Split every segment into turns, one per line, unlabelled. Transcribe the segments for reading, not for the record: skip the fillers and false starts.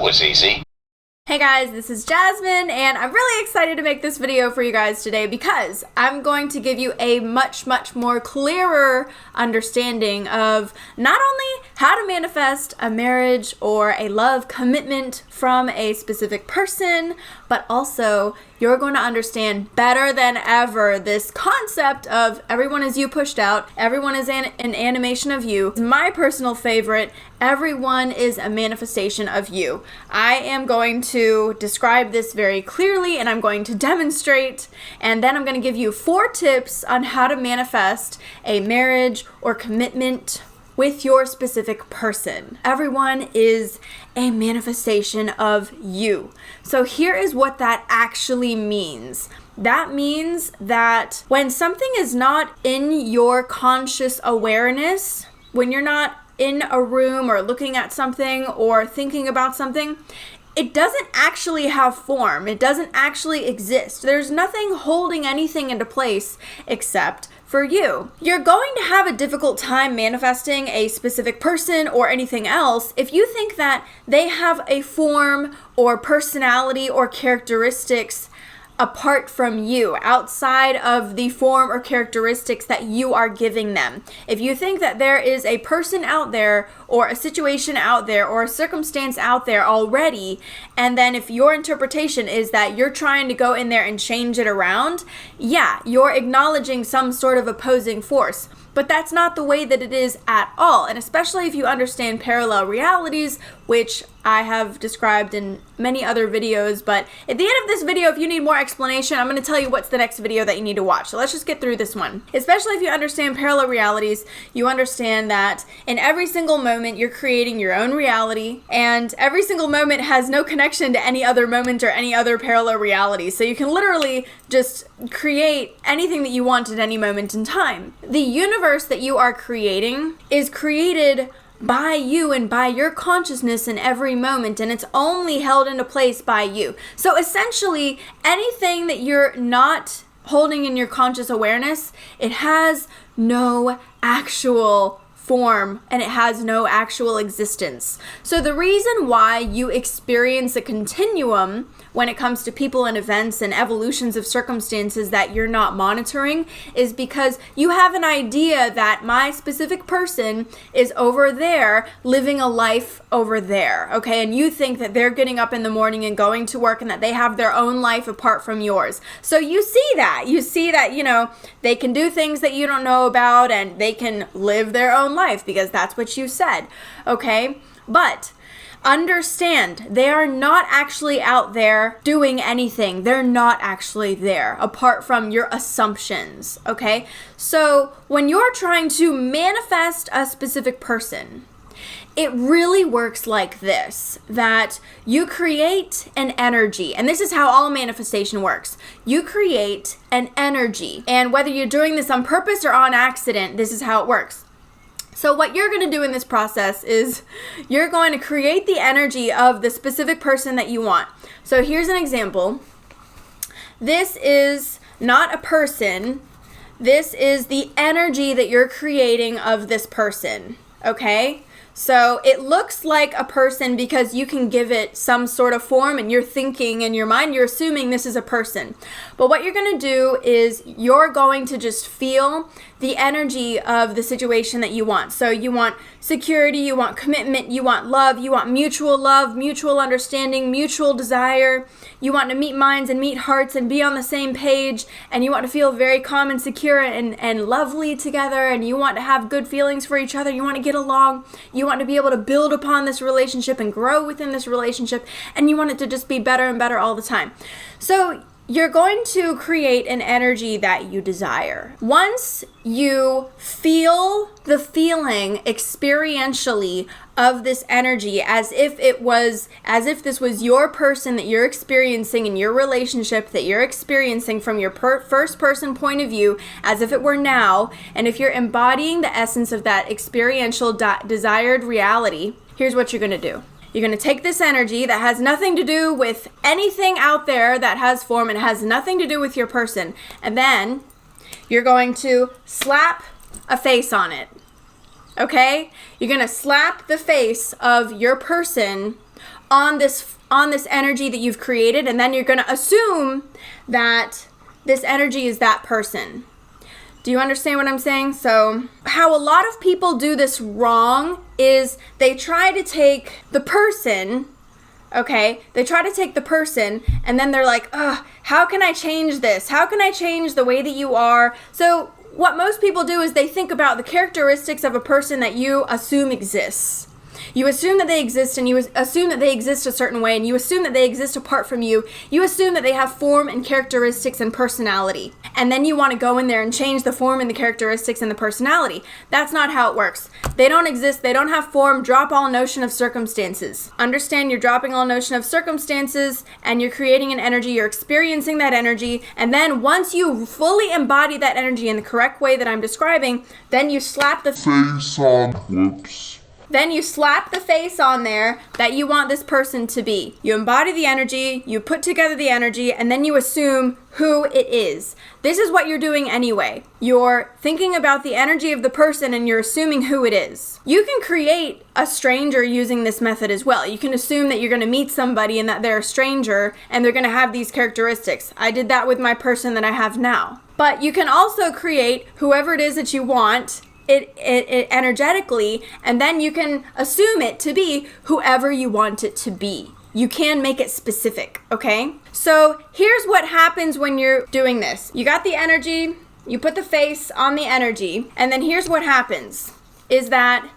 was easy.
Hey guys, this is Jasmine, and I'm really excited to make this video for you guys today because I'm going to give you a much more clearer understanding of not only how to manifest a marriage or a love commitment from a specific person, but also you're going to understand better than ever this concept of everyone is you pushed out, everyone is an animation of you. My personal favorite, everyone is a manifestation of you. I am going to describe this very clearly and I'm going to demonstrate, and then I'm going to give you 4 tips on how to manifest a marriage or commitment with your specific person. Everyone is a manifestation of you. So here is what that actually means. That means that when something is not in your conscious awareness, when you're not in a room or looking at something or thinking about something, it doesn't actually have form. It doesn't actually exist. There's nothing holding anything into place except for you. You're going to have a difficult time manifesting a specific person or anything else if you think that they have a form or personality or characteristics apart from you, outside of the form or characteristics that you are giving them. If you think that there is a person out there or a situation out there or a circumstance out there already, and then if your interpretation is that you're trying to go in there and change it around, yeah, you're acknowledging some sort of opposing force. But that's not the way that it is at all. And especially if you understand parallel realities, which I have described in many other videos. But at the end of this video, if you need more explanation, I'm going to tell you what's the next video that you need to watch. So let's just get through this one. Especially if you understand parallel realities, you understand that in every single moment, you're creating your own reality. And every single moment has no connection to any other moment or any other parallel reality. So you can literally just create anything that you want at any moment in time. The universe that you are creating is created by you and by your consciousness in every moment, and it's only held into place by you. So essentially, anything that you're not holding in your conscious awareness, it has no actual form and it has no actual existence. So the reason why you experience a continuum when it comes to people and events and evolutions of circumstances that you're not monitoring is because you have an idea that my specific person is over there living a life over there, okay? And you think that they're getting up in the morning and going to work and that they have their own life apart from yours. So you see that, you know, they can do things that you don't know about and they can live their own life because that's what you said, okay? But understand, they are not actually out there doing anything. They're not actually there, apart from your assumptions, okay? So when you're trying to manifest a specific person, it really works like this, that you create an energy, and this is how all manifestation works. You create an energy, and whether you're doing this on purpose or on accident, this is how it works. So what you're going to do in this process is you're going to create the energy of the specific person that you want. So here's an example. This is not a person. This is the energy that you're creating of this person, okay? So it looks like a person because you can give it some sort of form and you're thinking in your mind, you're assuming this is a person. But what you're going to do is you're going to just feel the energy of the situation that you want. So you want security, you want commitment, you want love, mutual understanding, mutual desire. You want to meet minds and meet hearts and be on the same page, and you want to feel very calm and secure and lovely together, and you want to have good feelings for each other. You want to get along. You want to be able to build upon this relationship and grow within this relationship, and you want it to just be better and better all the time. So you're going to create an energy that you desire. Once you feel the feeling experientially of this energy as if this was your person that you're experiencing in your relationship, that you're experiencing from your first person point of view, as if it were now, and if you're embodying the essence of that experiential desired reality, here's what you're going to do. You're going to take this energy that has nothing to do with anything out there that has form and has nothing to do with your person, and then you're going to slap a face on it, okay? You're going to slap the face of your person on this energy that you've created, and then you're going to assume that this energy is that person. Do you understand what I'm saying? So how a lot of people do this wrong is they try to take the person, okay? They try to take the person and then they're like, how can I change this? How can I change the way that you are? So what most people do is they think about the characteristics of a person that you assume exists. You assume that they exist, and you assume that they exist a certain way, and you assume that they exist apart from you. You assume that they have form and characteristics and personality. And then you want to go in there and change the form and the characteristics and the personality. That's not how it works. They don't exist. They don't have form. Drop all notion of circumstances. Understand you're dropping all notion of circumstances, and you're creating an energy. You're experiencing that energy. And then once you fully embody that energy in the correct way that I'm describing, then you slap the face on. Then you slap the face on there that you want this person to be. You embody the energy, you put together the energy, and then you assume who it is. This is what you're doing anyway. You're thinking about the energy of the person and you're assuming who it is. You can create a stranger using this method as well. You can assume that you're going to meet somebody and that they're a stranger and they're going to have these characteristics. I did that with my person that I have now. But you can also create whoever it is that you want it energetically, and then you can assume it to be whoever you want it to be. You can make it specific, okay? So here's what happens when you're doing this. You got the energy, you put the face on the energy, and then here's what happens is that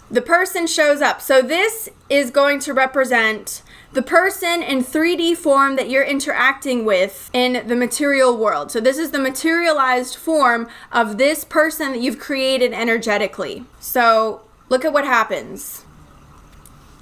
the person shows up. So this is going to represent the person in 3D form that you're interacting with in the material world. So this is the materialized form of this person that you've created energetically. So look at what happens.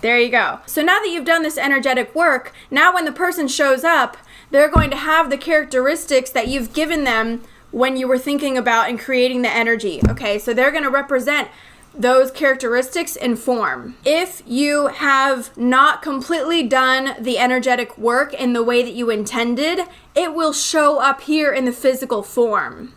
There you go. So now that you've done this energetic work, now when the person shows up, they're going to have the characteristics that you've given them when you were thinking about and creating the energy. Okay, so they're going to represent those characteristics in form. If you have not completely done the energetic work in the way that you intended, it will show up here in the physical form.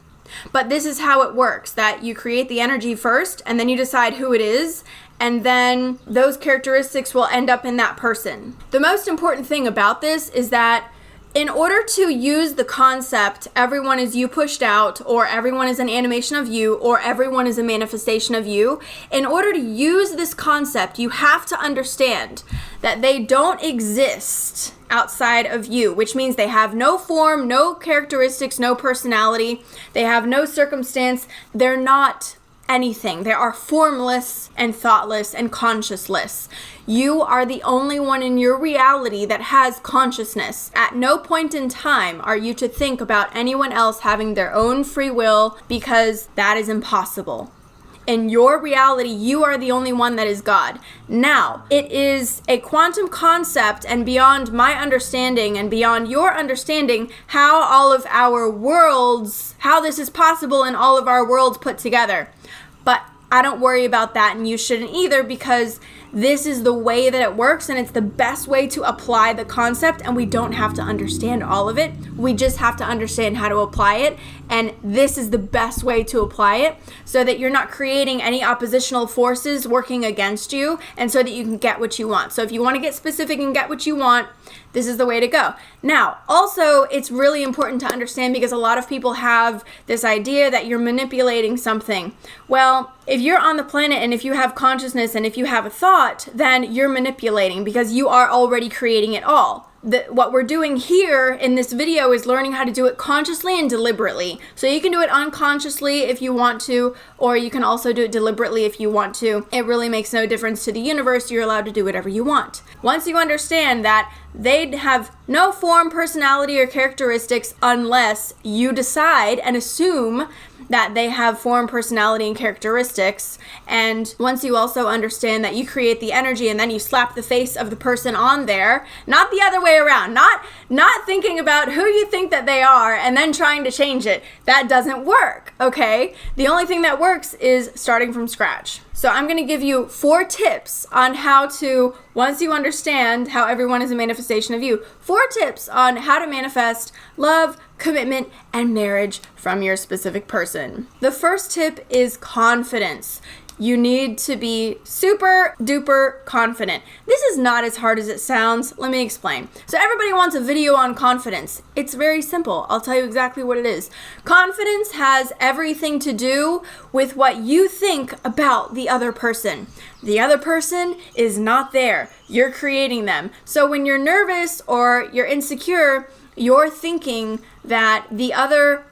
But this is how it works, that you create the energy first and then you decide who it is, and then those characteristics will end up in that person. The most important thing about this is that in order to use the concept, everyone is you pushed out, or everyone is an animation of you, or everyone is a manifestation of you, in order to use this concept, you have to understand that they don't exist outside of you, which means they have no form, no characteristics, no personality, they have no circumstance, they're not anything. They are formless and thoughtless and consciousless. You are the only one in your reality that has consciousness. At no point in time are you to think about anyone else having their own free will, because that is impossible. In your reality, you are the only one that is God. Now, it is a quantum concept and beyond my understanding and beyond your understanding how all of our worlds, how this is possible in all of our worlds put together. But I don't worry about that, and you shouldn't either, because this is the way that it works, and it's the best way to apply the concept, and we don't have to understand all of it. We just have to understand how to apply it, and this is the best way to apply it so that you're not creating any oppositional forces working against you, and so that you can get what you want. So if you want to get specific and get what you want, this is the way to go. Now, also, it's really important to understand, because a lot of people have this idea that you're manipulating something. Well, if you're on the planet and if you have consciousness and if you have a thought, then you're manipulating, because you are already creating it all. What we're doing here in this video is learning how to do it consciously and deliberately. So you can do it unconsciously if you want to, or you can also do it deliberately if you want to. It really makes no difference to the universe. You're allowed to do whatever you want. Once you understand that they have no form, personality, or characteristics unless you decide and assume that they have form, personality, and characteristics. And once you also understand that you create the energy and then you slap the face of the person on there, not the other way around, not thinking about who you think that they are and then trying to change it. That doesn't work, okay? The only thing that works is starting from scratch. So I'm going to give you 4 tips on how to, once you understand how everyone is a manifestation of you, 4 tips on how to manifest love, commitment, and marriage from your specific person. The first tip is confidence. You need to be super duper confident. This is not as hard as it sounds. Let me explain. So everybody wants a video on confidence. It's very simple. I'll tell you exactly what it is. Confidence has everything to do with what you think about the other person. The other person is not there. You're creating them. So when you're nervous or you're insecure, you're thinking that the other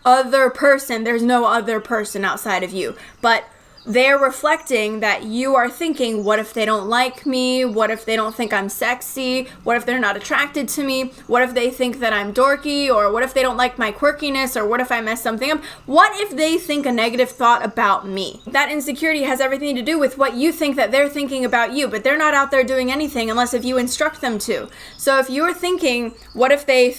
person, there's no other person outside of you, but they're reflecting that you are thinking, what if they don't like me? What if they don't think I'm sexy? What if they're not attracted to me? What if they think that I'm dorky? Or what if they don't like my quirkiness? Or what if I mess something up? What if they think a negative thought about me? That insecurity has everything to do with what you think that they're thinking about you, but they're not out there doing anything unless if you instruct them to. So if you're thinking, what if they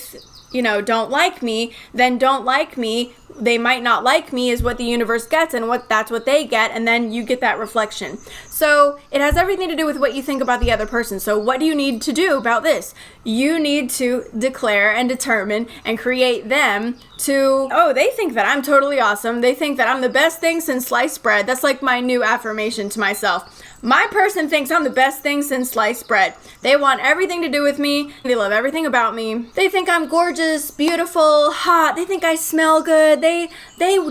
don't like me, then don't like me. They might not like me is what the universe gets, and that's what they get, and then you get that reflection. So it has everything to do with what you think about the other person. So what do you need to do about this? You need to declare and determine and create them to, they think that I'm totally awesome. They think that I'm the best thing since sliced bread. That's like my new affirmation to myself. My person thinks I'm the best thing since sliced bread. They want everything to do with me. They love everything about me. They think I'm gorgeous, beautiful, hot. They think I smell good. They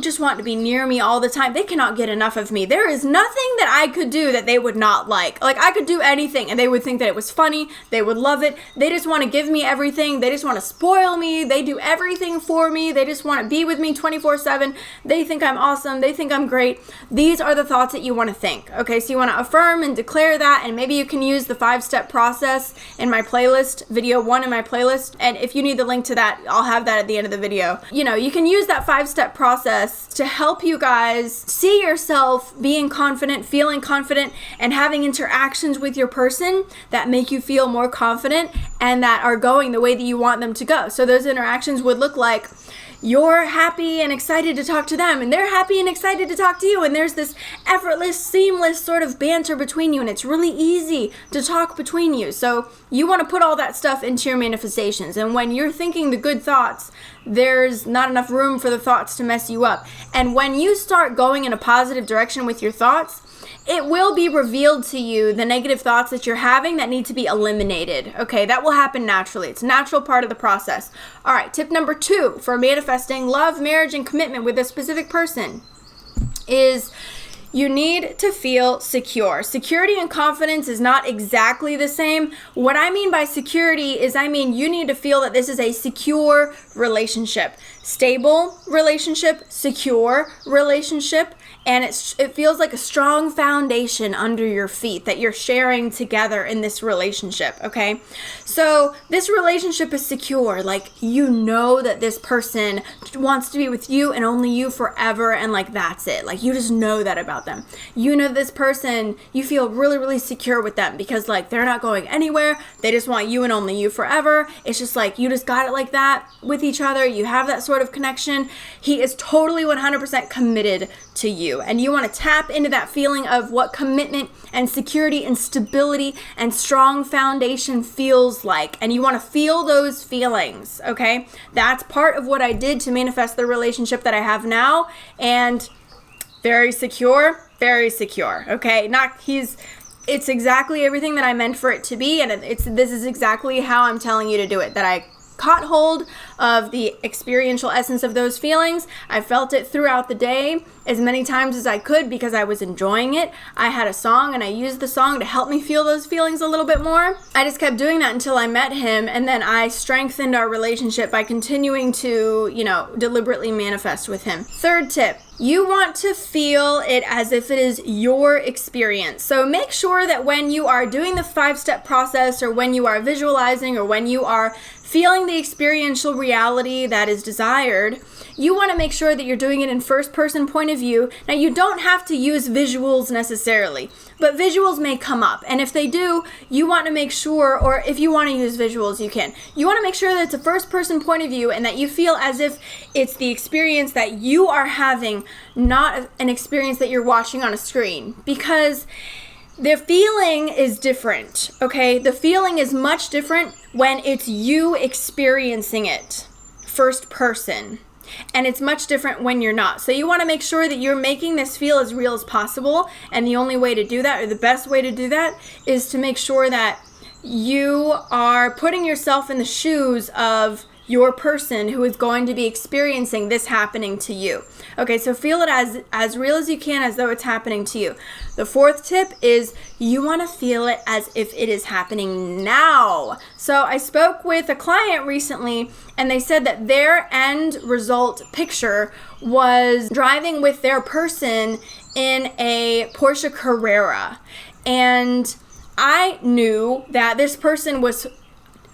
just want to be near me all the time. They cannot get enough of me. There is nothing that I could do that they would not like. Like, I could do anything and they would think that it was funny. They would love it. They just want to give me everything. They just want to spoil me. They do everything for me. They just want to be with me 24/7. They think I'm awesome. They think I'm great. These are the thoughts that you want to think. Okay, so you want to affirm and declare that, and maybe you can use the 5-step process in my playlist, video 1 in my playlist, and if you need the link to that, I'll have that at the end of the video. You can use that 5-step process to help you guys see yourself being confident, feeling confident, and having interactions with your person that make you feel more confident and that are going the way that you want them to go. So those interactions would look like you're happy and excited to talk to them, and they're happy and excited to talk to you, and there's this effortless, seamless sort of banter between you, and it's really easy to talk between you. So you want to put all that stuff into your manifestations, and when you're thinking the good thoughts, there's not enough room for the thoughts to mess you up. And when you start going in a positive direction with your thoughts, it will be revealed to you the negative thoughts that you're having that need to be eliminated. Okay, that will happen naturally. It's a natural part of the process. All right, tip number 2 for manifesting love, marriage, and commitment with a specific person is you need to feel secure. Security and confidence is not exactly the same. What I mean by security is you need to feel that this is a secure relationship. Stable relationship, secure relationship, and it feels like a strong foundation under your feet that you're sharing together in this relationship, okay? So this relationship is secure. Like, you know that this person wants to be with you and only you forever, and like, that's it. Like, you just know that about them. You know this person, you feel really, really secure with them because like they're not going anywhere. They just want you and only you forever. It's just like, you just got it like that with each other. You have that sort of connection. He is totally 100% committed to you, and you want to tap into that feeling of what commitment and security and stability and strong foundation feels like, and you want to feel those feelings. Okay, that's part of what I did to manifest the relationship that I have now, and very secure. Okay, it's exactly everything that I meant for it to be, and this is exactly how I'm telling you to do it, that I caught hold of the experiential essence of those feelings. I felt it throughout the day as many times as I could because I was enjoying it. I had a song and I used the song to help me feel those feelings a little bit more. I just kept doing that until I met him, and then I strengthened our relationship by continuing to, deliberately manifest with him. 3rd tip. You want to feel it as if it is your experience. So make sure that when you are doing the 5-step process, or when you are visualizing, or when you are feeling the experiential reality that is desired, you want to make sure that you're doing it in first-person point of view. Now, you don't have to use visuals necessarily, but visuals may come up. And if they do, you want to make sure, or if you want to use visuals, you can. You want to make sure that it's a first-person point of view and that you feel as if it's the experience that you are having, not an experience that you're watching on a screen. Because the feeling is different, okay? The feeling is much different when it's you experiencing it, first person. And it's much different when you're not. So you want to make sure that you're making this feel as real as possible. And the only way to do that, or the best way to do that, is to make sure that you are putting yourself in the shoes of your person who is going to be experiencing this happening to you. Okay, so feel it as real as you can, as though it's happening to you. The fourth tip is you want to feel it as if it is happening now. So I spoke with a client recently, and they said that their end result picture was driving with their person in a Porsche Carrera. And I knew that this person was,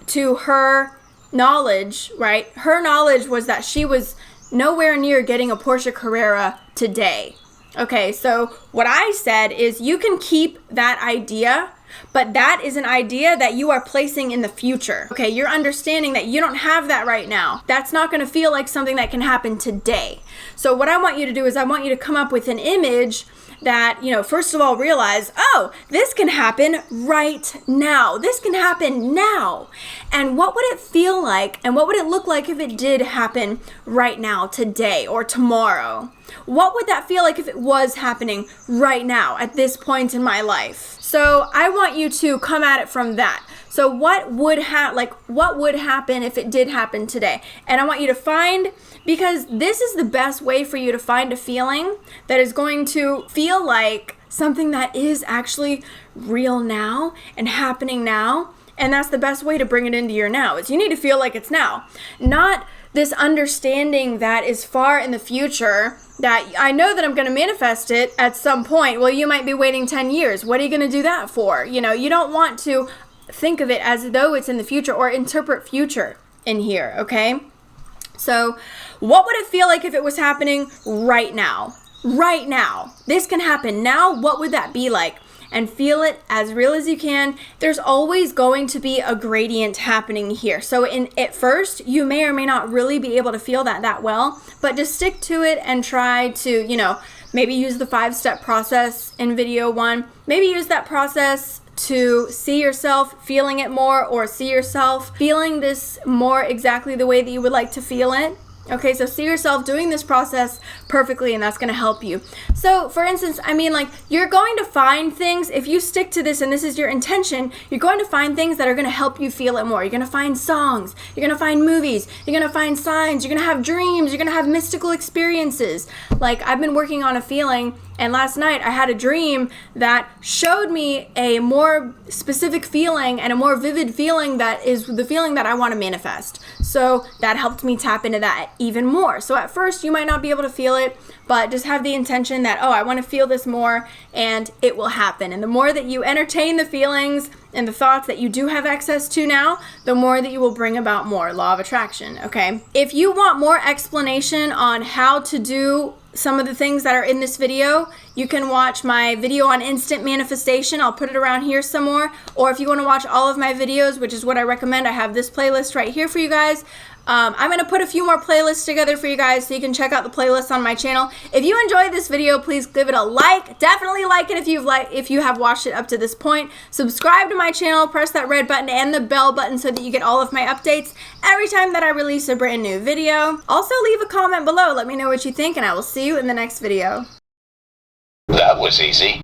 to her knowledge, right? Her knowledge was that she was nowhere near getting a Porsche Carrera today. Okay, so what I said is you can keep that idea, but that is an idea that you are placing in the future. Okay, you're understanding that you don't have that right now. That's not going to feel like something that can happen today. So what I want you to do is I want you to come up with an image that, first of all, realize, oh, this can happen right now. This can happen now. And what would it feel like, and what would it look like if it did happen right now, today, or tomorrow? What would that feel like if it was happening right now, at this point in my life? So I want you to come at it from that. So what would happen if it did happen today? And I want you to find, because this is the best way for you to find a feeling that is going to feel like something that is actually real now and happening now. And that's the best way to bring it into your now, is you need to feel like it's now. Not this understanding that is far in the future, that I know that I'm going to manifest it at some point. Well, you might be waiting 10 years. What are you going to do that for? You don't want to think of it as though it's in the future or interpret future in here, okay? So what would it feel like if it was happening right now? Right now. This can happen now. What would that be like? And feel it as real as you can. There's always going to be a gradient happening here. So at first, you may or may not really be able to feel that well, but just stick to it and try to, maybe use the 5-step process in video 1. Maybe use that process to see yourself feeling it more, or see yourself feeling this more exactly the way that you would like to feel it. Okay, so see yourself doing this process perfectly, and that's going to help you. So, for instance, you're going to find things, if you stick to this and this is your intention, you're going to find things that are going to help you feel it more. You're going to find songs, you're going to find movies, you're going to find signs, you're going to have dreams, you're going to have mystical experiences. Like, I've been working on a feeling, and last night I had a dream that showed me a more specific feeling and a more vivid feeling that is the feeling that I want to manifest. So that helped me tap into that even more. So at first you might not be able to feel it, but just have the intention that, I want to feel this more, and it will happen. And the more that you entertain the feelings and the thoughts that you do have access to now, the more that you will bring about more. Law of attraction, okay? If you want more explanation on how to do some of the things that are in this video, you can watch my video on instant manifestation. I'll put it around here somewhere. Or if you want to watch all of my videos, which is what I recommend, I have this playlist right here for you guys. I'm going to put a few more playlists together for you guys so you can check out the playlists on my channel. If you enjoyed this video, please give it a like. Definitely like it if you have watched it up to this point. Subscribe to my channel, press that red button and the bell button so that you get all of my updates every time that I release a brand new video. Also, leave a comment below. Let me know what you think, and I will see you in the next video.
That was easy.